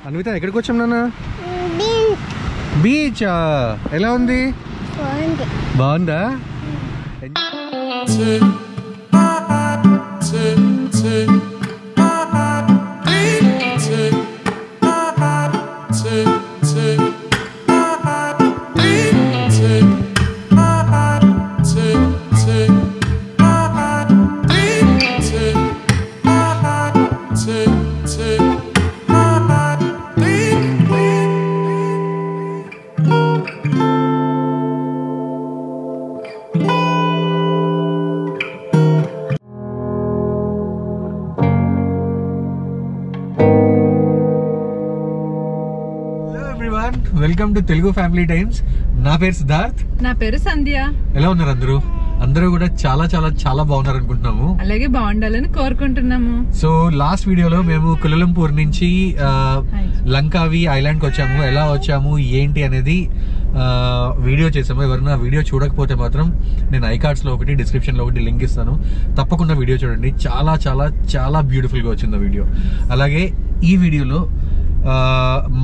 అన్విత ఎక్కడికి వచ్చాం నాన్న? బీచ్. ఎలా ఉంది? బాగుందా? Welcome to Telugu family times. నా పేరు సిద్ధార్థ్. నా పేరు సంధ్య. ఎలా ఉన్నారు అందరూ? అందరూ కూడా చాలా చాలా చాలా బాగున్నారు అనుకుంటున్నాము. అలాగే బాగుండాలని కోరుకుంటున్నాము. సో లాస్ట్ వీడియోలో మేము కులాలంపూర్ నుంచి లంకావి ఐలాండ్ కి వచ్చాము. ఎలా వచ్చాము ఏంటి అనేది వీడియో చేసాము. ఎవరైనా వీడియో చూడకపోతే మాత్రం నేను ఐకార్డ్స్ లో ఒకటి, డిస్క్రిప్షన్ లో ఒకటి లింక్ ఇస్తాను. తప్పకుండా వీడియో చూడండి. చాలా చాలా చాలా బ్యూటిఫుల్ గా వచ్చింది ఆ వీడియో. అలాగే ఈ వీడియోలో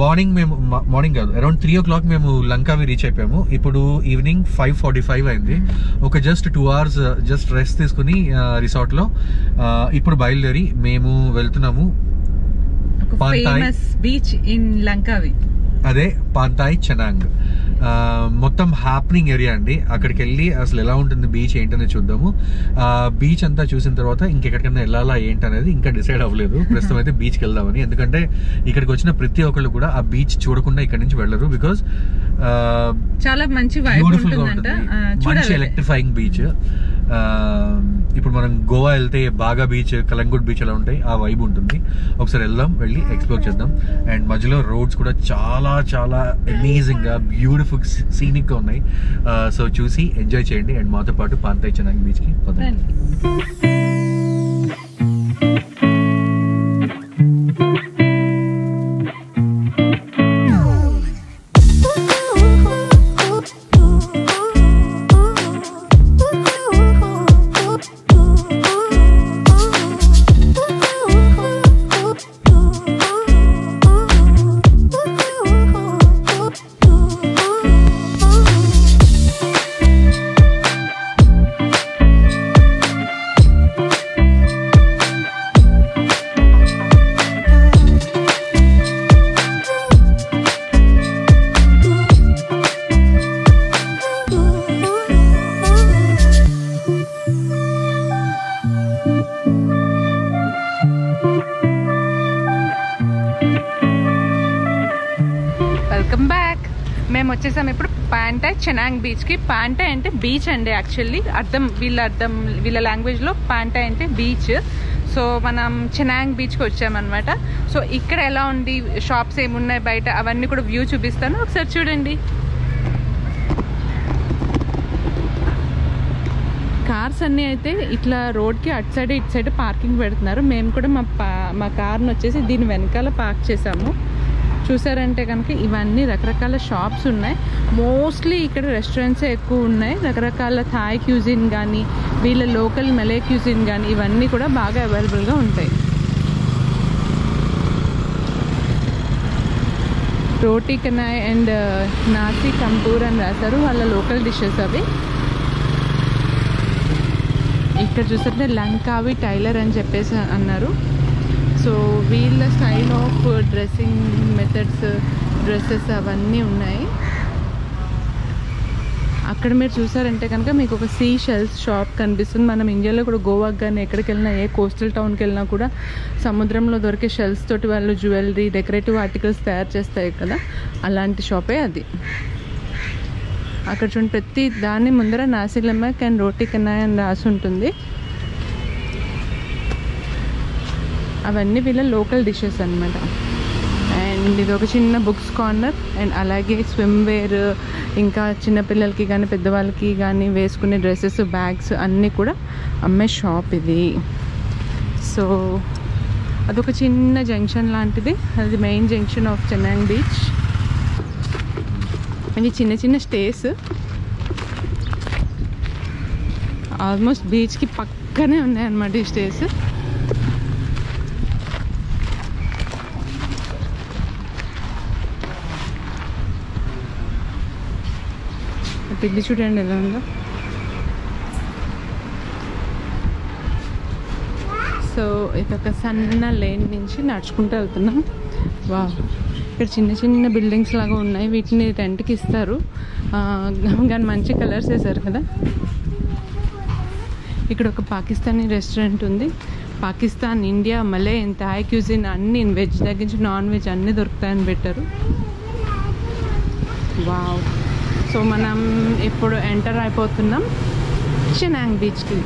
మార్నింగ్ కాదు, అరౌండ్ 3 o'clock మేము లంకావి రీచ్ అయిపోయాము. ఇప్పుడు ఈవినింగ్ 5:45 అయింది. ఒక జస్ట్ 2 hours జస్ట్ రెస్ట్ తీసుకుని రిసార్ట్ లో ఇప్పుడు బయలుదేరి మేము వెళ్తున్నాము ఫేమస్ బీచ్ ఇన్ లంకావి. అదే పాంతాయ్ చెనాంగ్. మొత్తం హ్యాపెనింగ్ ఏరియా అండి. అక్కడికి వెళ్ళి అసలు ఎలా ఉంటుంది బీచ్ ఏంటనే చూద్దాము. బీచ్ అంతా చూసిన తర్వాత ఇంకెక్కడికైనా వెళ్ళాలా ఏంటనేది ఇంకా డిసైడ్ అవ్వలేదు. ప్రస్తుతం అయితే బీచ్కి వెళ్దామని. ఎందుకంటే ఇక్కడికి వచ్చిన ప్రతి ఒక్కళ్ళు కూడా ఆ బీచ్ చూడకుండా ఇక్కడ నుంచి వెళ్ళరు. బికాస్ చాలా మంచి బ్యూటిఫుల్ గా ఉంటుంది, మంచి ఎలక్ట్రిఫైయింగ్ బీచ్. ఇప్పుడు మనం గోవా వెళ్తే బాగా బీచ్, కలంగుట్ బీచ్ ఎలా ఉంటాయి ఆ వైబ్ ఉంటుంది. ఒకసారి వెళ్దాం, వెళ్ళి ఎక్స్ప్లోర్ చేద్దాం. అండ్ మధ్యలో రోడ్స్ కూడా చాలా చాలా అమేజింగ్ గా బ్యూటిఫుల్ సీనిక్ గా ఉన్నాయి. సో చూసి ఎంజాయ్ చేయండి. అండ్ మాతో పాటు పాంతాయ్ చెనాంగ్ బీచ్ కి పోతాం. Welcome back. మేము వచ్చేసాం ఇప్పుడు పాంటాయ్ చెనాంగ్ బీచ్ కి. పాంటాయ్ అంటే బీచ్ అండి. యాక్చువల్లీ వీళ్ళ లాంగ్వేజ్ లో పాంటాయ్ అంటే బీచ్. సో మనం చెనాంగ్ బీచ్కి వచ్చామన్నమాట. సో ఇక్కడ ఎలా ఉంది, షాప్స్ ఏమున్నాయి బయట, అవన్నీ కూడా వ్యూ చూపిస్తాను. ఒకసారి చూడండి. కార్స్ అన్నీ అయితే ఇట్లా రోడ్కి అటు సైడ్ ఇటు సైడ్ పార్కింగ్ పెడుతున్నారు. మేము కూడా మా కార్ని వచ్చేసి దీని వెనకాల పార్క్ చేసాము. చూసారంటే కనుక ఇవన్నీ రకరకాల షాప్స్ ఉన్నాయి. మోస్ట్లీ ఇక్కడ రెస్టారెంట్సే ఎక్కువ ఉన్నాయి. రకరకాల థాయ్ క్యూజిన్ కానీ, వీళ్ళ లోకల్ మలే క్యూజిన్ కానీ, ఇవన్నీ కూడా బాగా అవైలబుల్గా ఉంటాయి. రోటీ కనాయ్ అండ్ నాసి కంపూర్ అని రాశారు, వాళ్ళ లోకల్ డిషెస్ అవి. ఇక్కడ చూస్తుంటే లంకావి టైలర్ అని చెప్పేసి అన్నారు. సో వీళ్ళ style of dressing methods, dresses అవన్నీ ఉన్నాయి. అక్కడ మీరు చూసారంటే కనుక మీకు ఒక సీ షెల్స్ షాప్ కనిపిస్తుంది. మనం ఇండియాలో కూడా గోవాకి కానీ ఎక్కడికి వెళ్ళినా, ఏ కోస్టల్ టౌన్కి వెళ్ళినా కూడా సముద్రంలో దొరికే షెల్స్ తోటి వాళ్ళు జ్యువెలరీ, డెకరేటివ్ ఆర్టికల్స్ తయారు చేస్తాయి కదా, అలాంటి షాపే అది. అక్కడ చూడండి, ప్రతి దాని ముందర నాసి లెమక్ అండ్ రోటీ కనాయ్ అని రాసి ఉంటుంది. అవన్నీ వీళ్ళ లోకల్ డిషెస్ అనమాట. అండ్ ఇది ఒక చిన్న బుక్స్ కార్నర్. అండ్ అలాగే స్విమ్ వేర్, ఇంకా చిన్నపిల్లలకి కానీ పెద్దవాళ్ళకి కానీ వేసుకునే డ్రెస్సెస్, బ్యాగ్స్ అన్నీ కూడా అమ్మే షాప్ ఇది. సో అదొక చిన్న జంక్షన్ లాంటిది. అది మెయిన్ జంక్షన్ ఆఫ్ చెనాంగ్ బీచ్. ఇవి చిన్న చిన్న స్టేస్. ఆల్మోస్ట్ బీచ్కి పక్కనే ఉన్నాయన్నమాట ఈ స్టేస్. పిల్లి చూడండి ఎలా ఉందో. సో ఇదొక సన్న లేన్ నుంచి నడుచుకుంటూ వెళ్తున్నాం. వా, ఇక్కడ చిన్న చిన్న బిల్డింగ్స్ లాగా ఉన్నాయి, వీటిని రెంట్కి ఇస్తారు. కానీ మంచి కలర్స్ వేశారు కదా. ఇక్కడ ఒక పాకిస్తానీ రెస్టారెంట్ ఉంది. పాకిస్తాన్, ఇండియా, మలే, థాయ్ క్యూజిన్ అన్ని వెజ్ దగ్గర నుంచి నాన్ వెజ్ అన్నీ దొరుకుతాయని పెట్టారు. వావ్. సో మనం ఇప్పుడు ఎంటర్ అయిపోతున్నాం చినాంగ్ బీచ్కి.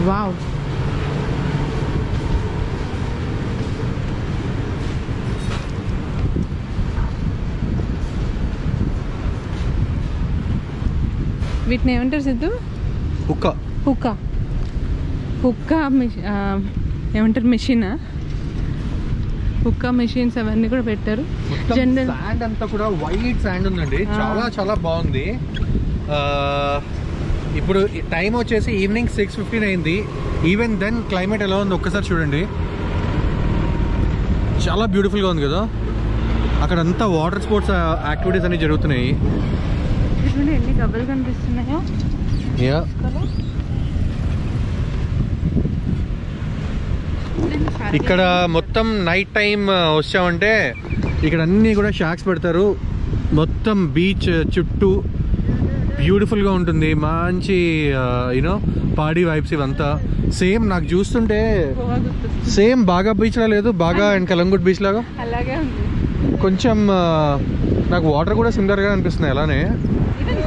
వావ్. వీటిని ఏమంటారు సిద్ధు? హుక్కా. హుక్కా హుక్కా ఏమంటారు మెషినా? హుక్కా మెషిన్స్ అవన్నీ కూడా పెట్టారు. జనరల్ శాండ్ అంతా కూడా వైట్ శాండ్ ఉందండి, చాలా చాలా బాగుంది. ఇప్పుడు టైం వచ్చేసి ఈవినింగ్ 6:15 అయింది. ఈవెన్ దెన్ క్లైమేట్ ఎలా ఉంది ఒక్కసారి చూడండి, చాలా బ్యూటిఫుల్గా ఉంది కదా. అక్కడ అంతా వాటర్ స్పోర్ట్స్ యాక్టివిటీస్ అన్ని జరుగుతున్నాయి. ఎన్ని గబ్బలు కనిపిస్తున్నాయో. ఇక్కడ మొత్తం నైట్ టైం వచ్చామంటే ఇక్కడ అన్నీ కూడా షాక్స్ పెడతారు. మొత్తం బీచ్ చుట్టూ బ్యూటిఫుల్గా ఉంటుంది, మంచి యూనో పాడీ వైబ్స్ ఇవంతా. సేమ్ నాకు చూస్తుంటే సేమ్ బాగా బీచ్ లా లేదు, బాగా అండ్ కలంగుట్ బీచ్ లాగా అలాగే ఉంది. కొంచెం నాకు వాటర్ కూడా సిమిలర్ గా అనిపిస్తుంది. అలానే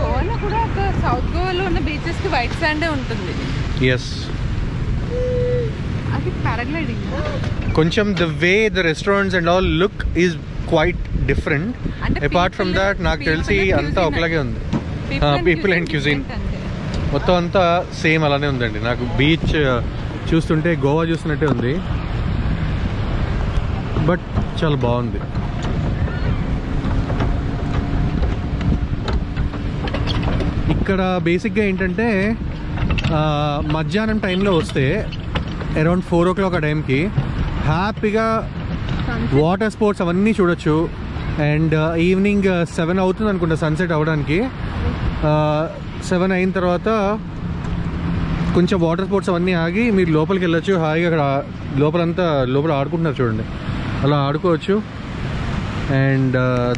గోవాలో కూడా సౌత్ గోవాలో ఉన్న బీచెస్ కి వైట్ శాండే ఉంటుంది. ఎస్, అది పారాగ్లైడింగ్. కొంచెం the way the restaurants and all look is quite different. Apart from that నాకు తెలిసి అంతా ఒకలాగే ఉంది. పీపుల్ అండ్ క్యూజిన్ మొత్తం అంతా సేమ్ అలానే ఉందండి. నాకు బీచ్ చూస్తుంటే గోవా చూస్తున్నట్టే ఉంది, బట్ చాలా బాగుంది. ఇక్కడ బేసిక్గా ఏంటంటే మధ్యాహ్నం టైంలో వస్తే అరౌండ్ 4 o'clock ఆ టైంకి హ్యాపీగా వాటర్ స్పోర్ట్స్ అవన్నీ చూడొచ్చు. అండ్ ఈవినింగ్ 7 అవుతుంది అనుకుంటా సన్సెట్ అవ్వడానికి. 7 అయిన తర్వాత కొంచెం వాటర్ స్పోర్ట్స్ అవన్నీ ఆగి మీరు లోపలికి వెళ్ళొచ్చు. హాయిగా అక్కడ లోపల ఆడుకుంటున్నారు చూడండి, అలా ఆడుకోవచ్చు. అండ్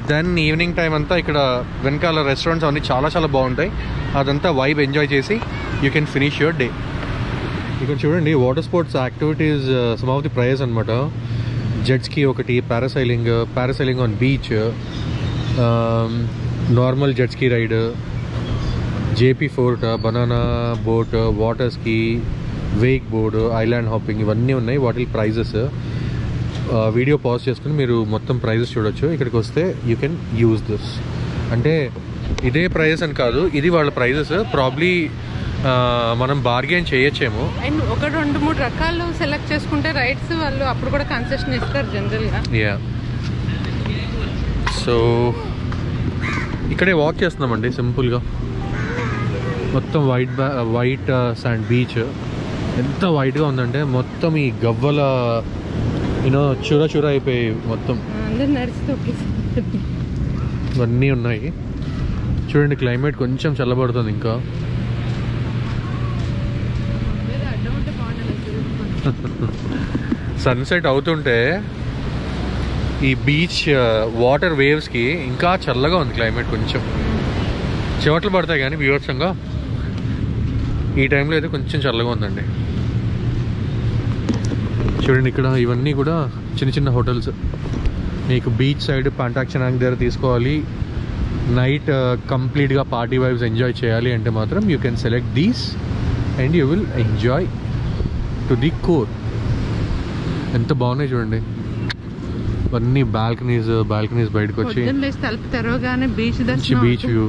దెన్ ఈవినింగ్ టైం అంతా ఇక్కడ వెనకాల రెస్టారెంట్స్ అవన్నీ చాలా చాలా బాగుంటాయి. అదంతా వైబ్ ఎంజాయ్ చేసి you can finish your day. ఇక్కడ చూడండి water sports activities some of the prices అనమాట. జెట్స్కి ఒకటి, parasailing on beach, normal jet ski ride, JP fort, banana boat, water ski, wake board, island hopping ఇవన్నీ ఉన్నాయి. వాటి prices video pause చేసుకుని మీరు మొత్తం ప్రైజెస్ చూడొచ్చు. ఇక్కడికి వస్తే యూ కెన్ యూజ్ దిస్. అంటే ఇదే ప్రైజెస్ అని కాదు, ఇది వాళ్ళ ప్రైజెస్. ప్రాబ్లీ మనం బార్గెన్ చేయొచ్చేమో. అండ్ 1-2-3 రకాలు సెలెక్ట్ చేసుకుంటే రైడ్స్ వాళ్ళు అప్పుడు కూడా కన్సెషన్ ఇస్తారు జనరల్గా. యా, సో ఇక్కడే వాక్ చేస్తున్నామండి సింపుల్గా. మొత్తం వైట్ శాండ్ బీచ్ ఎంత వైట్గా ఉందంటే మొత్తం ఈ గవ్వల చూర అయిపోయి మొత్తం ఇవన్నీ ఉన్నాయి. చూడండి క్లైమేట్ కొంచెం చల్లబడుతుంది ఇంకా. సన్సెట్ అవుతుంటే ఈ బీచ్ వాటర్ వేవ్స్కి ఇంకా చల్లగా ఉంది క్లైమేట్. కొంచెం చెమటలు పడతాయి కానీ బీభత్సంగా. ఈ టైంలో అయితే కొంచెం చల్లగా ఉందండి. చూడండి ఇక్కడ ఇవన్నీ కూడా చిన్న చిన్న హోటల్స్. మీకు బీచ్ సైడ్ పాంటాక్షనాంగ్ దగ్గర తీసుకోవాలి, నైట్ కంప్లీట్గా పార్టీ వైబ్స్ ఎంజాయ్ చేయాలి అంటే మాత్రం you can select these and you will enjoy to the core. ఎంత బాగున్నాయి చూడండి అన్నీ. బాల్కనీస్ బయటకు వచ్చి బీచ్ వ్యూ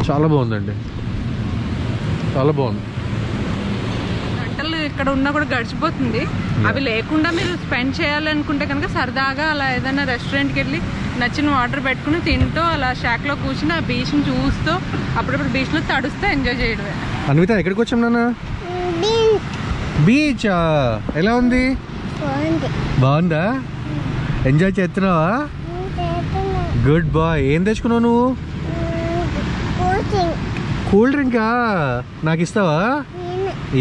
చాలా బాగుందండి, చాలా బాగుంది. ఇక్కడ ఉన్నా కూడా గడిచిపోతుంది. అవి లేకుండా మీరు స్పెండ్ చేయాలనుకుంటే కనుక సరదాగా అలా ఏదైనా రెస్టారెంట్కి వెళ్ళి నచ్చిన ఆర్డర్ పెట్టుకుని తింటూ అలా షాక్లో కూర్చుని ఆ బీచ్ని చూస్తూ అప్పుడప్పుడు బీచ్లో తడుస్తూ ఎంజాయ్ చేయడమే. అన్విత ఎక్కడికి వచ్చాం నాన్న? బీచ్ ఎలా ఉంది? బాగుందా? ఎంజాయ్ చేస్తున్నావా? Good boy. ఏం తెచ్చుకున్నావు నువ్వు? కూల్ డ్రింకా? నాకు ఇస్తావా?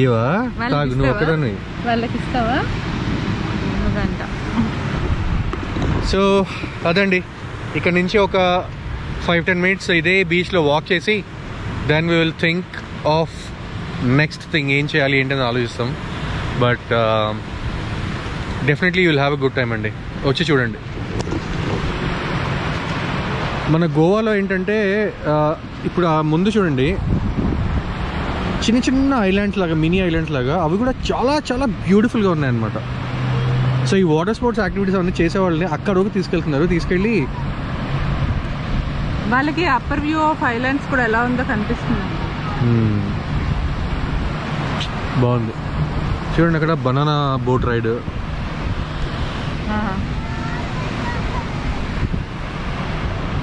ఇవా తాగు నువ్వు ఒక్కదాన్ని. వాళ్ళకి ఇస్తావా? సో అదండి, ఇక్కడ నుంచి ఒక 5-10 మినిట్స్ ఇదే బీచ్లో వాక్ చేసి then we will think of next thing ఏం చేయాలి ఏంటని ఆలోచిస్తాం. But definitely you will have a good time అండి. వచ్చి చూడండి. మన గోవాలో ఏంటంటే ఇప్పుడు ఆ ముందు చూడండి చిన్న చిన్న ఐలాండ్స్ లాగా, మినీ ఐలాండ్స్ లాగా, అవి కూడా చాలా చాలా బ్యూటిఫుల్గా ఉన్నాయన్నమాట. సో ఈ వాటర్ స్పోర్ట్స్ యాక్టివిటీస్ అవన్నీ చేసే వాళ్ళని అక్కడికి తీసుకెళ్తున్నారు. తీసుకెళ్ళి వాళ్ళకి అప్పర్ వ్యూ ఆఫ్ ఐలాండ్స్ కూడా ఎలా ఉందో కనిపిస్తుంది. బాగుంది చూడండి. అక్కడ బనానా బోట్ రైడ్.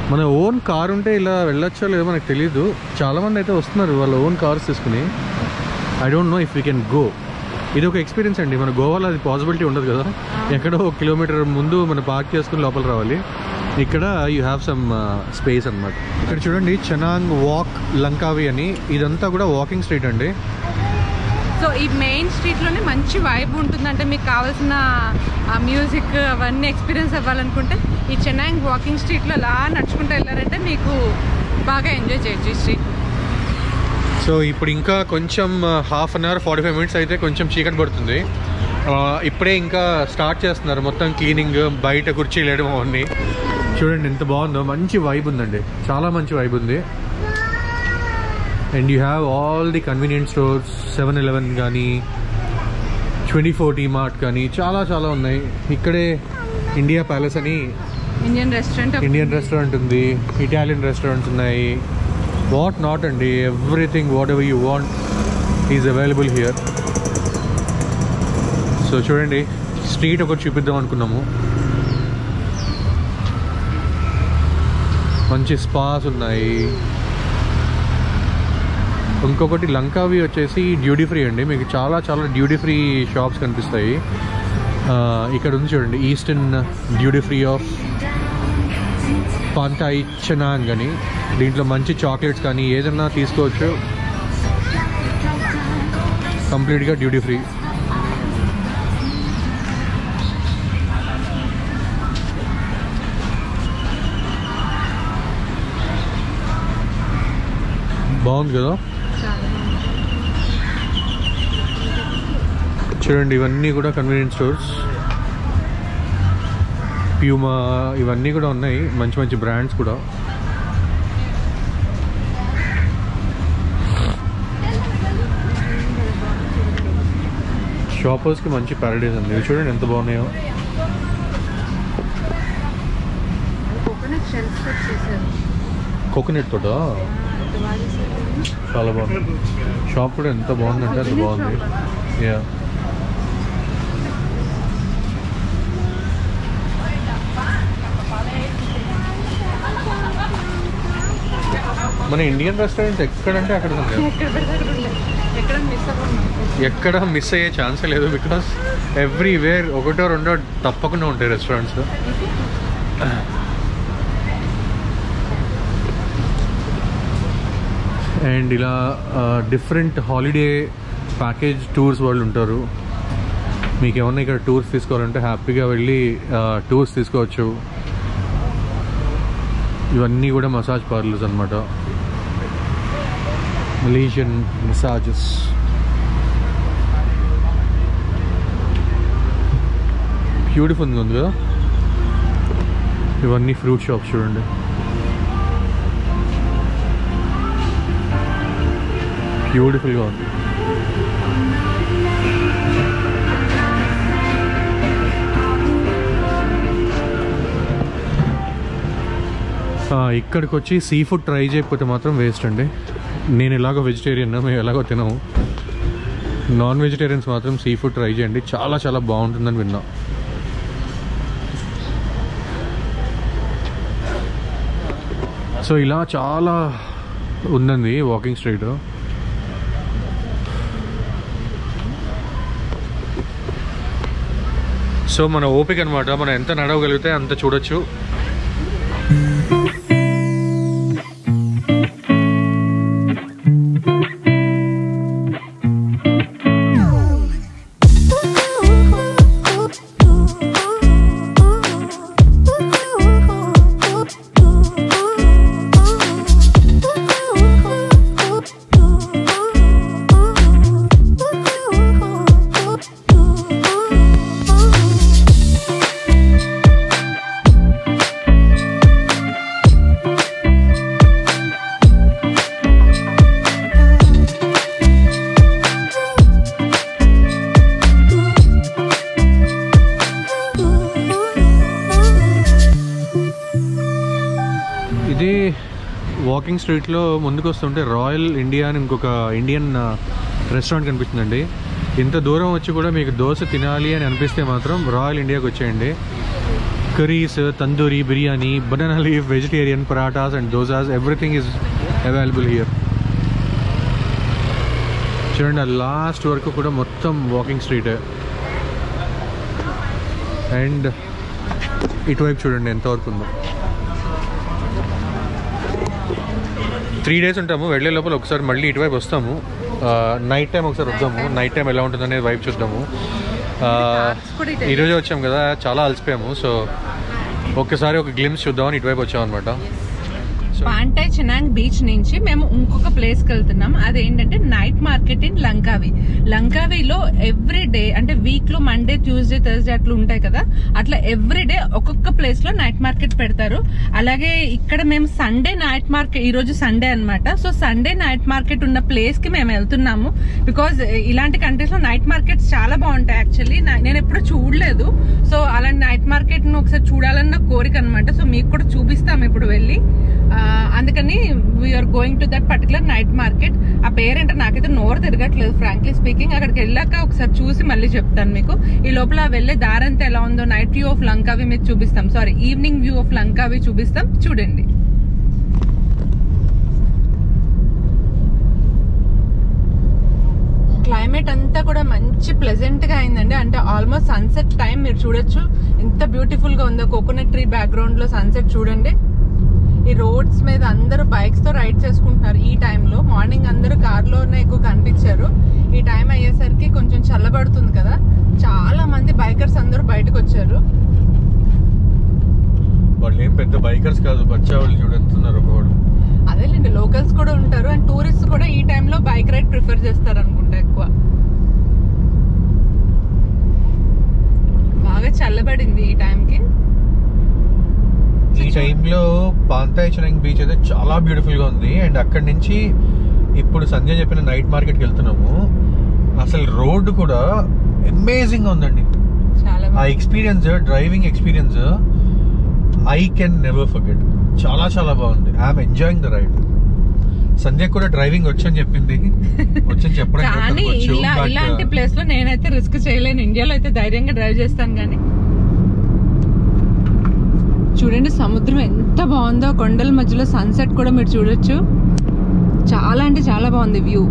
మన ఓన్ కార్ ఉంటే ఇలా వెళ్ళొచ్చో లేదో మనకు తెలీదు. చాలామంది అయితే వస్తున్నారు వాళ్ళ ఓన్ కార్స్ తీసుకుని. I don't know if we can go. ఇది ఒక ఎక్స్పీరియన్స్ అండి. మన గోవాలో అది పాసిబిలిటీ ఉండదు కదా. ఎక్కడో 1 కిలోమీటర్ ముందు మనం పార్క్ చేసుకుని లోపల రావాలి. ఇక్కడ యూ హ్యావ్ సమ్ స్పేస్ అనమాట. ఇక్కడ చూడండి చెనాంగ్ వాక్ లంకావి అని, ఇదంతా కూడా వాకింగ్ స్ట్రీట్ అండి. సో ఈ మెయిన్ స్ట్రీట్లోనే మంచి వైబ్ ఉంటుంది. అంటే మీకు కావాల్సిన మ్యూజిక్ అవన్నీ ఎక్స్పీరియన్స్ అవ్వాలనుకుంటే ఈ చెనాంగ్ వాకింగ్ స్ట్రీట్లో అలా నడుచుకుంటూ వెళ్ళారంటే మీకు బాగా ఎంజాయ్ చేయొచ్చు ఈ స్ట్రీట్. సో ఇప్పుడు ఇంకా కొంచెం హాఫ్ అన్ అవర్ 45 మినిట్స్ అయితే కొంచెం చీకటి పడుతుంది. ఇప్పుడే ఇంకా స్టార్ట్ చేస్తున్నారు మొత్తం క్లీనింగ్, బయట కుర్చీలు వేయడం అవన్నీ. చూడండి ఎంత బాగుందో, మంచి వైబ్ ఉందండి, చాలా మంచి వైబ్ ఉంది. And you have all the convenient stores, 7-Eleven కానీ 24 మార్ట్ కానీ చాలా చాలా ఉన్నాయి. ఇక్కడే ఇండియా ప్యాలెస్ అని ఇండియన్ రెస్టారెంట్ ఉంది, ఇటాలియన్ రెస్టారెంట్స్ ఉన్నాయి, వాట్ నాట్ అండి. Everything what ever you want is available here. So చూడండి స్ట్రీట్ ఒకటి చూపిద్దాం అనుకున్నాము. మంచి స్పాస్ ఉన్నాయి. ఇంకొకటి లంకావి వచ్చేసి డ్యూటీ ఫ్రీ అండి. మీకు చాలా చాలా డ్యూటీ ఫ్రీ షాప్స్ కనిపిస్తాయి. ఇక్కడ ఉంది చూడండి ఈస్టర్న్ డ్యూటీ ఫ్రీ ఆఫ్ పాంతాయి చెనాంగ్ అని. దీంట్లో మంచి చాక్లెట్స్ కానీ ఏదన్నా తీసుకోవచ్చు, కంప్లీట్గా డ్యూటీ ఫ్రీ. బాగుంది కదా. చూడండి ఇవన్నీ కూడా కన్వీనియంట్ స్టోర్స్, ప్యూమా ఇవన్నీ కూడా ఉన్నాయి, మంచి మంచి బ్రాండ్స్ కూడా. షాపర్స్కి మంచి ప్యారడైజ్ ఉంది. చూడండి ఎంత బాగున్నాయో. కోకోనట్ తోట చాలా బాగుంది. షాప్ కూడా ఎంత బాగుందంటే అంత బాగుంది. యా మన ఇండియన్ రెస్టారెంట్స్ ఎక్కడంటే అక్కడ ఉంది, ఎక్కడ మిస్ అయ్యే ఛాన్సే లేదు. బికాస్ ఎవ్రీవేర్ ఒకటో రెండో తప్పకుండా ఉంటాయి రెస్టారెంట్స్. అండ్ ఇలా డిఫరెంట్ హాలిడే ప్యాకేజ్ టూర్స్ వాళ్ళు ఉంటారు. మీకు ఏమన్నా ఇక్కడ టూర్స్ తీసుకోవాలంటే హ్యాపీగా వెళ్ళి టూర్స్ తీసుకోవచ్చు. ఇవన్నీ కూడా మసాజ్ పార్లర్స్ అనమాట, మలేషియన్ మసాజెస్. బ్యూటిఫుల్గా ఉంది కదా. ఇవన్నీ ఫ్రూట్ షాప్స్ చూడండి. బ్యూటిఫుల్గా ఉంది. ఇక్కడికి వచ్చి సీ ఫుడ్ ట్రై చేయకపోతే మాత్రం వేస్ట్ అండి. నేను ఎలాగో వెజిటేరియన్, మేము ఎలాగో తినము. నాన్ వెజిటేరియన్స్ మాత్రం సీ ఫుడ్ ట్రై చేయండి, చాలా చాలా బాగుంటుందని విన్నా. సో ఇలా చాలా ఉందండి వాకింగ్ స్ట్రీట్. సో మన ఓపిక అనమాట, మనం ఎంత నడవగలిగితే అంత చూడొచ్చు. వాకింగ్ స్ట్రీట్లో ముందుకు వస్తుంటే రాయల్ ఇండియా అని ఇంకొక ఇండియన్ రెస్టారెంట్ కనిపిస్తుందండి. ఇంత దూరం వచ్చి కూడా మీకు దోశ తినాలి అని అనిపిస్తే మాత్రం రాయల్ ఇండియాకి వచ్చేయండి. Curries, tandoori, biryani, banana leaf, vegetarian, parathas and dosas, everything is available here. చూడండి ఆ లాస్ట్ వరకు కూడా మొత్తం వాకింగ్ స్ట్రీట్. అండ్ ఇటువైపు చూడండి ఎంతవరకు ఉందో. 3 days ఉంటాము. వెళ్ళే లోపల ఒకసారి మళ్ళీ ఇటువైపు వస్తాము. నైట్ టైం ఒకసారి వద్దాము. నైట్ టైం ఎలా ఉంటుంది అనేది వైపు చూద్దాము. ఈరోజే వచ్చాము కదా, చాలా అలసిపోయాము. సో ఒక్కసారి ఒక గ్లిమ్స్ చూద్దామని ఇటువైపు వచ్చాం అనమాట. పాంటాయ్ చెనాంగ్ బీచ్ నుంచి మేము ఇంకొక ప్లేస్ కి వెళ్తున్నాం. అదేంటంటే నైట్ మార్కెట్ ఇన్ లంకావి. లంకావిలో ఎవ్రీ డే అంటే వీక్ లో మండే, ట్యూస్డే, థర్స్డే అట్లా ఉంటాయి కదా, అట్లా ఎవ్రీ డే ఒక్కొక్క ప్లేస్ లో నైట్ మార్కెట్ పెడతారు. అలాగే ఇక్కడ మేము సండే నైట్ మార్కెట్, ఈ రోజు సండే అన్నమాట. సో సండే నైట్ మార్కెట్ ఉన్న ప్లేస్ కి మేము వెళ్తున్నాము. బికాజ్ ఇలాంటి కంట్రీస్ లో నైట్ మార్కెట్స్ చాలా బాగుంటాయి. యాక్చువల్లీ నేను ఎప్పుడు చూడలేదు. సో అలాంటి నైట్ మార్కెట్ ను ఒకసారి చూడాలన్న కోరిక అనమాట. సో మీకు కూడా చూపిస్తాం ఇప్పుడు వెళ్ళి. అందుకని we are going to that particular night market. ఆ పేరేంటో నాకైతే నోరు తిరగట్లేదు ఫ్రాంక్లీ స్పీకింగ్. అక్కడికి వెళ్ళాక ఒకసారి చూసి మళ్ళీ చెప్తాను మీకు. ఈ లోపల వెళ్ళే దారంతా ఎలా ఉందో నైట్ వ్యూ ఆఫ్ లంకావి మీకు చూపిస్తాం. సారీ, ఈవినింగ్ వ్యూ ఆఫ్ లంకావి చూపిస్తాం. చూడండి. క్లైమేట్ అంతా కూడా మంచి ప్లెజెంట్ గా అయిందండి. అంటే ఆల్మోస్ట్ సన్సెట్ టైం మీరు చూడొచ్చు ఎంత బ్యూటిఫుల్ గా ఉందో. కోకోనట్ ట్రీ బ్యాక్గ్రౌండ్ లో సన్సెట్ చూడండి. ఈ రోడ్స్ మీద అందరూ బైక్స్ తో రైడ్ చేసుకుంటున్నారు ఈ టైంలో. మార్నింగ్ అందరూ కార్లోనే ఎక్కువ కనిపించారు. ఈ టైం అయ్యేసరికి కొంచెం చల్లబడుతుంది కదా, చాలా మంది బైకర్స్ అందరూ బయటకు వచ్చారు. వాళ్ళు ఏం పెద్ద బైకర్స్ కాదు, బచ్చా వాళ్ళు చూడంతున్నారు ఒకవాడు. అదేలేండి, లోకల్స్ కూడా ఉంటారు. అండ్ టూరిస్ట్ కూడా ఈ టైంలో బైక్ రైడ్ ప్రిఫర్ చేస్తారు అనుకుంటా ఎక్కువ. బాగా చల్లబడింది ఈ టైంకి. ఈ టైంలో పాంతాయ్ చెనాంగ్ బీచ్ అయితే చాలా బ్యూటిఫుల్ గా ఉంది. అండ్ అక్కడి నుంచి ఇప్పుడు సంజయ్ చెప్పిన నైట్ మార్కెట్కి వెళ్తున్నాము. అసలు రోడ్డు కూడా అమేజింగ్ గా ఉందండి. ఆ experience, driving experience I can never forget. చాలా చాలా బాగుంది. I'm enjoying the ride. Sanjay కూడా డ్రైవింగ్ వచ్చని చెప్పింది. వచ్చని చెప్పడం కానీ ఇలాంటి ప్లేస్ లో నేనైతే రిస్క్ చేయలేను. ఇండియాలో అయితే ధైర్యంగా డ్రైవ్ చేస్తాను. కానీ చూడండి సముద్రం ఎంత బాగుందో. కొండల మధ్యలో సన్సెట్ కూడా మీరు చూడొచ్చు. చాలా అంటే చాలా బాగుంది వ్యూ.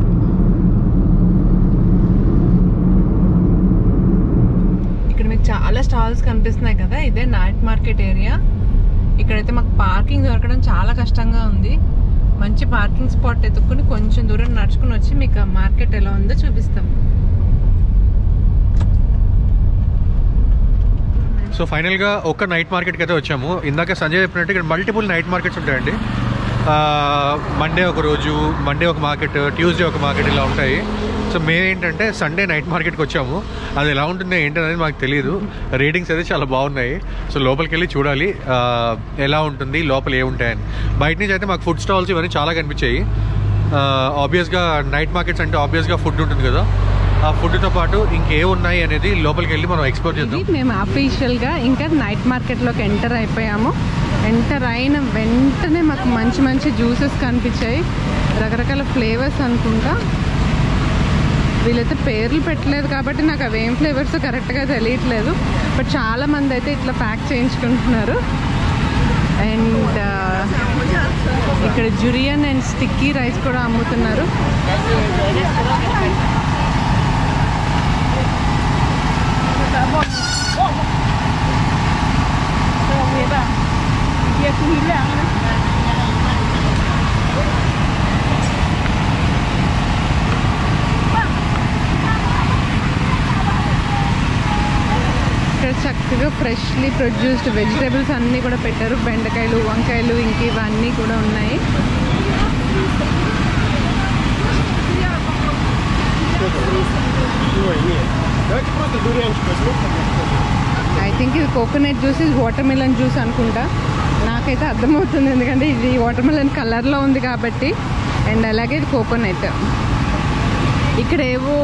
ఇక్కడ మీకు చాలా స్టాల్స్ కనిపిస్తున్నాయి కదా, ఇదే నైట్ మార్కెట్ ఏరియా. ఇక్కడైతే మాకు పార్కింగ్ దొరకడం చాలా కష్టంగా ఉంది. మంచి పార్కింగ్ స్పాట్ ఎత్తుక్కుని కొంచెం దూరం నడుచుకుని వచ్చి మీకు ఆ మార్కెట్ ఎలా ఉందో చూపిస్తాం. సో ఫైనల్గా ఒక నైట్ మార్కెట్కి అయితే వచ్చాము. ఇందాక సంజయ్ చెప్పినట్టు ఇక్కడ మల్టిపుల్ నైట్ మార్కెట్స్ ఉంటాయండి. మండే ఒక రోజు, మండే ఒక మార్కెట్, ట్యూస్డే ఒక మార్కెట్ ఇలా ఉంటాయి. సో మేము ఏంటంటే సండే నైట్ మార్కెట్కి వచ్చాము. అది ఎలా ఉంటుంది ఏంటనేది మాకు తెలియదు. రేటింగ్స్ అయితే చాలా బాగున్నాయి. సో లోపలికి వెళ్ళి చూడాలి ఎలా ఉంటుంది, లోపల ఏముంటాయని. బయట నుంచి అయితే మాకు ఫుడ్ స్టాల్స్ ఇవన్నీ చాలా కనిపించాయి. ఆబ్వియస్గా నైట్ మార్కెట్స్ అంటే ఆబ్వియస్గా ఫుడ్ ఉంటుంది కదా, ఆ ఫుడ్తో పాటు ఇంకేమున్నాయి అనేది లోపలికి వెళ్ళి మనం ఎక్స్ప్లోర్ చేద్దాం. మేము అఫీషియల్గా ఇంకా నైట్ మార్కెట్లోకి ఎంటర్ అయిపోయాము. ఎంటర్ అయిన వెంటనే మాకు మంచి మంచి జ్యూసెస్ కనిపించాయి. రకరకాల ఫ్లేవర్స్ అనుకుంటా. వీళ్ళైతే పేర్లు పెట్టలేదు కాబట్టి నాకు అవేం ఫ్లేవర్స్ కరెక్ట్గా తెలియట్లేదు. బట్ చాలామంది అయితే ఇట్లా ప్యాక్ చేయించుకుంటున్నారు. అండ్ ఇక్కడ జురియన్ అండ్ స్టిక్కీ రైస్ కూడా అమ్ముతున్నారు. ఇక్కడ చక్కగా ఫ్రెష్లీ ప్రొడ్యూస్డ్ వెజిటేబుల్స్ అన్నీ కూడా పెట్టారు. బెండకాయలు, వంకాయలు, ఇంక ఇవన్నీ కూడా ఉన్నాయి. ఐ థింక్ ఇది కోకోనట్ జ్యూస్, ఇది వాటర్ మిలన్ జ్యూస్ అనుకుంటా. నాకైతే అర్థమవుతుంది ఎందుకంటే ఇది వాటర్ మిలన్ కలర్లో ఉంది కాబట్టి. అండ్ అలాగే ఇది కోకోనట్. ఇక్కడ ఏవో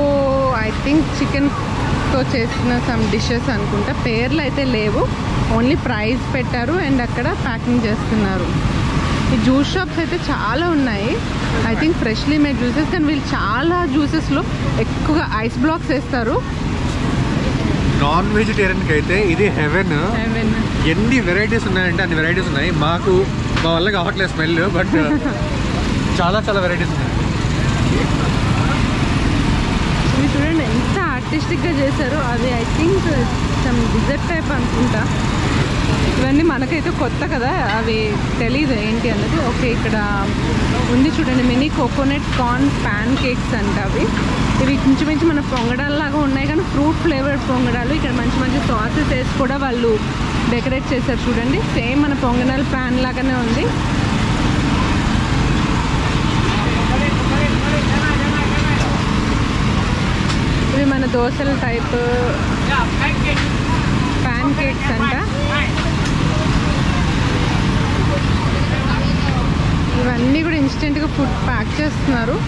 ఐ థింక్ చికెన్తో చేసిన సమ్ డిషెస్ అనుకుంటా. పేర్లు అయితే లేవు, ఓన్లీ ప్రైస్ పెట్టారు అండ్ అక్కడ ప్యాకింగ్ చేస్తున్నారు. ఈ జ్యూస్ షాప్స్ అయితే చాలా ఉన్నాయి. I think freshly made juices. కానీ వీళ్ళు చాలా జ్యూసెస్లో ఎక్కువగా ఐస్ బ్లాక్స్ వేస్తారు. నాన్ వెజిటేరియన్కి అయితే ఇది హెవెన్. ఎన్ని వెరైటీస్ ఉన్నాయంటే అన్ని వెరైటీస్ ఉన్నాయి. మా వల్ల కావట్లేదు స్మెల్, బట్ చాలా చాలా వెరైటీస్ ఉన్నాయి. ఇవి చూడండి ఎంత ఆర్టిస్టిక్గా చేశారు. అది I think some dessert type అనుకుంటా. ఇవన్నీ మనకైతే కొత్త కదా, అవి తెలీదు ఏంటి అన్నది. ఓకే, ఇక్కడ ఉంది చూడండి mini coconut corn pan cakes అంట. ఇవి ఇంచుమించు మన పొంగడాల్లాగా ఉన్నాయి కానీ ఫ్రూట్ ఫ్లేవర్డ్ పొంగడాలు. ఇక్కడ మంచి మంచి సాసెస్ వేసి కూడా వాళ్ళు డెకరేట్ చేశారు చూడండి. సేమ్ మన పొంగనాల ప్యాన్ లాగానే ఉంది. ఇవి మన దోశల టైప్ ప్యాన్ కేక్స్ అంట. ఇవన్నీ కూడా ఇన్స్టెంట్గా ఫుడ్ ప్యాక్ చేస్తున్నారు.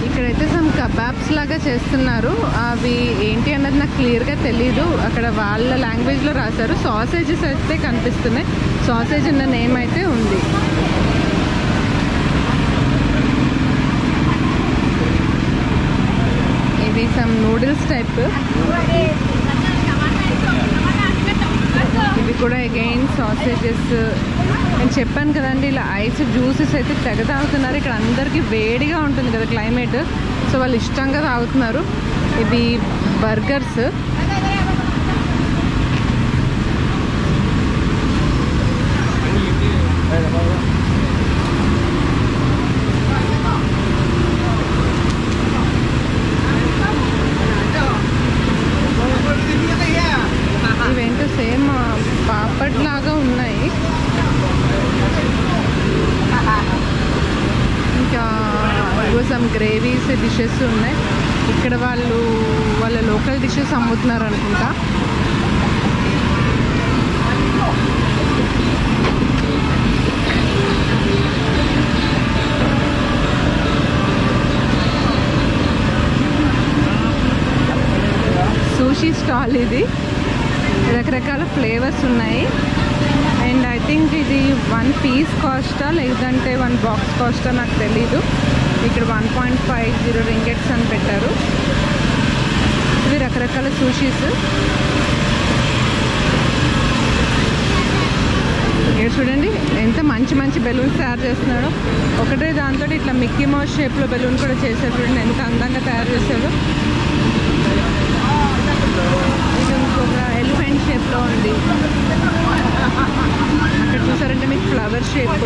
ఇక్కడైతే సమ్ కబాబ్స్ లాగా చేస్తున్నారు. అవి ఏంటి అన్నది నాకు క్లియర్గా తెలీదు. అక్కడ వాళ్ళ లాంగ్వేజ్లో రాశారు. సాసేజెస్ అయితే కనిపిస్తున్నాయి. సాసేజ్ ఉన్న నేమ్ అయితే ఉంది. ఇవి సమ్ నూడిల్స్ టైప్. ఇవి కూడా అగైన్ సాసేజెస్. నేను చెప్పాను కదండి, ఇలా ఐస్ జ్యూసెస్ అయితే తెగ తాగుతున్నారు. ఇక్కడ అందరికీ వేడిగా ఉంటుంది కదా క్లైమేట్, సో వాళ్ళు ఇష్టంగా తాగుతున్నారు. ఇవి బర్గర్స్. ఇవేంటో సేమ్ పాపడ్ లాగా ఉన్నాయి. ఇంకా సమ్ గ్రేవీస్ డిషెస్ ఉన్నాయి. ఇక్కడ వాళ్ళ లోకల్ డిషెస్ అమ్ముతున్నారు అనుకుంటా. సూషీ స్టాల్ ఇది. రకరకాల ఫ్లేవర్స్ ఉన్నాయి. అండ్ ఐ థింక్ ఇది 1 పీస్ కాస్టా లేదంటే 1 బాక్స్ కాస్టా నాకు తెలీదు. ఇక్కడ 1.50 రింగెట్స్ అని పెట్టారు. ఇవి రకరకాల సూషీస్. ఇక్కడ చూడండి ఎంత మంచి మంచి బెలూన్స్ తయారు చేస్తున్నాడు. ఒకటే దాంతో ఇట్లా మిక్కీ మౌస్ షేప్లో బెలూన్ కూడా చేశారు. చూడండి ఎంత అందంగా తయారు చేశారు. ఇది ఇంకొక ఎలిఫెంట్ షేప్లో ఉంది. అక్కడ చూసారంటే మీకు ఫ్లవర్ షేప్,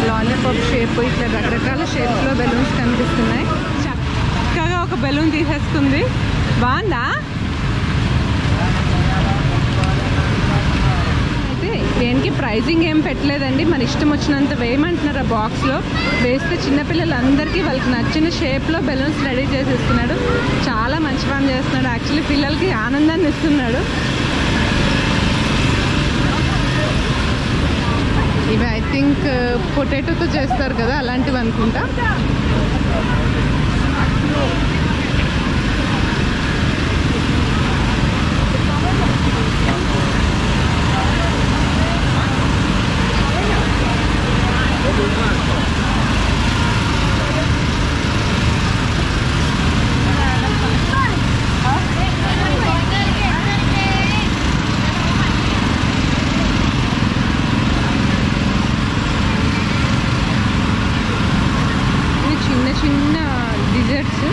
లాలీపాప్ షేప్, ఇట్లా రకరకాల షేప్లో బెలూన్స్ కనిపిస్తున్నాయి. చక్కగా ఒక బెలూన్ తీసేస్తుంది. బాగుందా? అయితే దేనికి ప్రైజింగ్ ఏం పెట్టలేదండి, మన ఇష్టం వచ్చినంత వేయమంటున్నారు. ఆ బాక్స్లో వేస్తే చిన్నపిల్లలందరికీ వాళ్ళకి నచ్చిన షేప్లో బెలూన్స్ రెడీ చేసి ఇస్తున్నాడు. చాలా మంచి పని చేస్తున్నాడు. యాక్చువల్లీ పిల్లలకి ఆనందాన్ని ఇస్తున్నాడు. ఇవి ఐ థింక్ పొటాటోతో చేస్తారు కదా, అలాంటివి అనుకుంటా. చిన్న డిజర్ట్స్.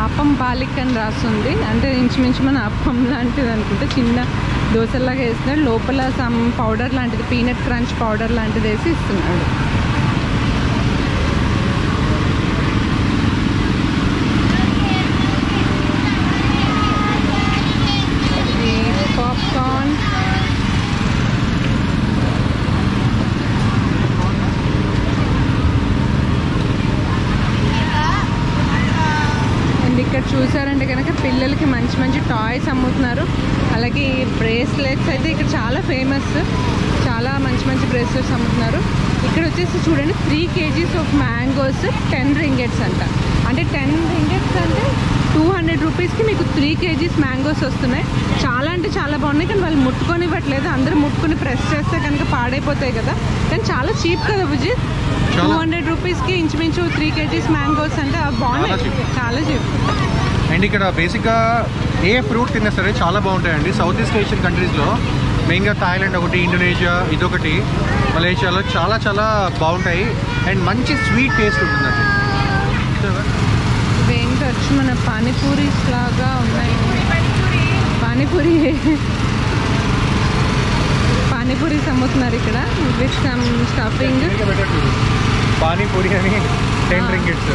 ఆపం బాలిక్ అని రాస్తుంది. అంటే ఇంచుమించు మన అప్పం లాంటిది అనుకుంటే, చిన్న దోశలాగా వేస్తున్నాడు. లోపల సమ్ పౌడర్ లాంటిది, పీనట్ క్రంచ్ పౌడర్ లాంటిది వేసి ఇస్తున్నాడు. పాప్కార్న్. అండ్ ఇక్కడ ఇక్కడ చూసారంటే కనుక పిల్లలకి మంచి మంచి టాయ్స్ అమ్ముతున్నారు. అలాగే ఈ బ్రేస్లెట్స్ అయితే ఇక్కడ చాలా ఫేమస్, చాలా మంచి మంచి బ్రేస్లెట్స్ అమ్ముతున్నారు. ఇక్కడ వచ్చేసి చూడండి 3 kgs ఆఫ్ మ్యాంగోస్ 10 రింగెట్స్ అంట. అంటే 10 రింగెట్స్ అంటే 200 రూపీస్కి మీకు 3 kgs మ్యాంగోస్ వస్తున్నాయి. చాలా అంటే చాలా బాగున్నాయి, కానీ వాళ్ళు ముట్టుకొని ఇవ్వట్లేదు. అందరూ ముట్టుకొని ప్రెస్ చేస్తే కనుక పాడైపోతాయి కదా. కానీ చాలా చీప్ కదా విజిత్, 200 రూపీస్కి ఇంచుమించు 3 kgs మ్యాంగోస్ అంటే బాగున్నాయి, చాలా చీప్. అండ్ ఇక్కడ బేసిక్గా ఏ ఫ్రూట్ తిన్నా సరే చాలా బాగుంటాయండి. సౌత్ ఈస్ట్ ఏషియన్ కంట్రీస్లో మెయిన్గా థాయిలాండ్ ఒకటి, ఇండోనేషియా ఇదొకటి, మలేషియాలో చాలా చాలా బాగుంటాయి. అండ్ మంచి స్వీట్ టేస్ట్ ఉంటుందండి. ఇవేంటి వచ్చి మన పానీపూరీస్ లాగా ఉన్నాయి. పానీపూరీస్ అమ్ముతున్నారు ఇక్కడ విత్ సమ్ స్టఫింగ్. పానీపూరి అని 10 రింగిట్స్.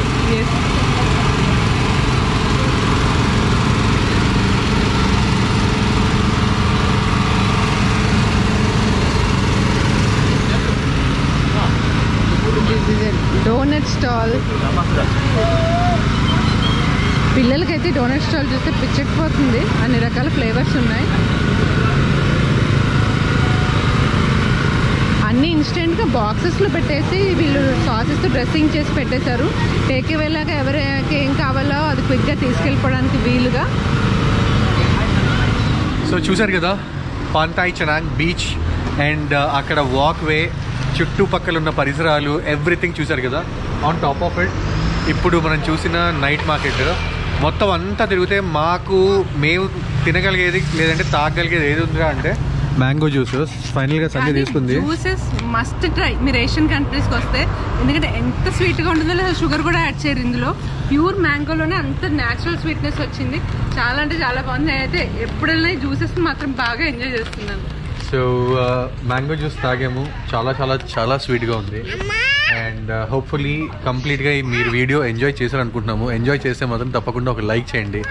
Donut stall. పిల్లలకైతే డోనట్ స్టాల్ చూస్తే పిచ్చెక్కిపోతుంది, అన్ని రకాల ఫ్లేవర్స్ ఉన్నాయి. అన్నీ ఇన్స్టెంట్గా బాక్సెస్లో పెట్టేసి వీళ్ళు సాసెస్తో డ్రెస్సింగ్ చేసి పెట్టేశారు. టేక్ వెళ్ళాక ఎవరికి ఏం కావాలో అది క్విక్గా తీసుకెళ్ళిపోవడానికి వీలుగా. సో చూసారు కదా పాంతాయ్ చనాంగ్ బీచ్ అండ్ అక్కడ వాక్ వే, చుట్టుపక్కల ఉన్న పరిసరాలు, ఎవ్రీథింగ్ చూసారు కదా. ఆన్ టాప్ ఆఫ్ ఇట్ ఇప్పుడు మనం చూసిన నైట్ మార్కెట్ మొత్తం అంతా తిరిగితే మేము తినగలిగేది లేదంటే తాగగలిగేది ఏది ఉందిరా అంటే మ్యాంగో జ్యూసెస్. ఫైనల్గా సండే తీసుకుంది. జ్యూసెస్ మస్ట్ ట్రై మీరు ఏషియన్ కంట్రీస్కి వస్తే, ఎందుకంటే ఎంత స్వీట్గా ఉంటుందో లేదా షుగర్ కూడా యాడ్ చేయరు ఇందులో. ప్యూర్ మ్యాంగోలోనే అంత న్యాచురల్ స్వీట్నెస్ వచ్చింది. చాలా అంటే చాలా బాగుంది. నేనైతే ఎప్పుడైనా జ్యూసెస్ మాత్రం బాగా ఎంజాయ్ చేస్తున్నాను. సో మ్యాంగో జ్యూస్ తాగాము, చాలా చాలా చాలా స్వీట్గా ఉంది. అండ్ హోప్ఫుల్లీ కంప్లీట్గా మీరు వీడియో ఎంజాయ్ చేశారు అనుకుంటున్నాము. ఎంజాయ్ చేస్తే మాత్రం తప్పకుండా ఒక లైక్ చేయండి.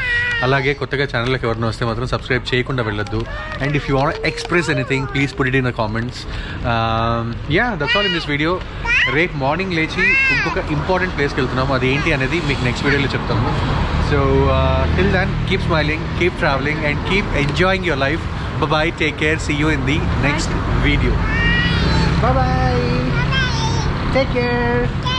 అలాగే కొత్తగా ఛానల్కి ఎవరైనా వస్తే మాత్రం సబ్స్క్రైబ్ చేయకుండా వెళ్ళొద్దు. And if you want express anything please put it in the comments. That's all in this video. రేపు మార్నింగ్ లేచి ఇంకొక ఇంపార్టెంట్ ప్లేస్కి వెళ్తున్నాము, అది ఏంటి అనేది మీకు నెక్స్ట్ వీడియోలో చెప్తాము. So till then keep smiling, keep travelling and keep enjoying your life. Bye-bye, take care, see you in the next video. Bye-bye. Take care.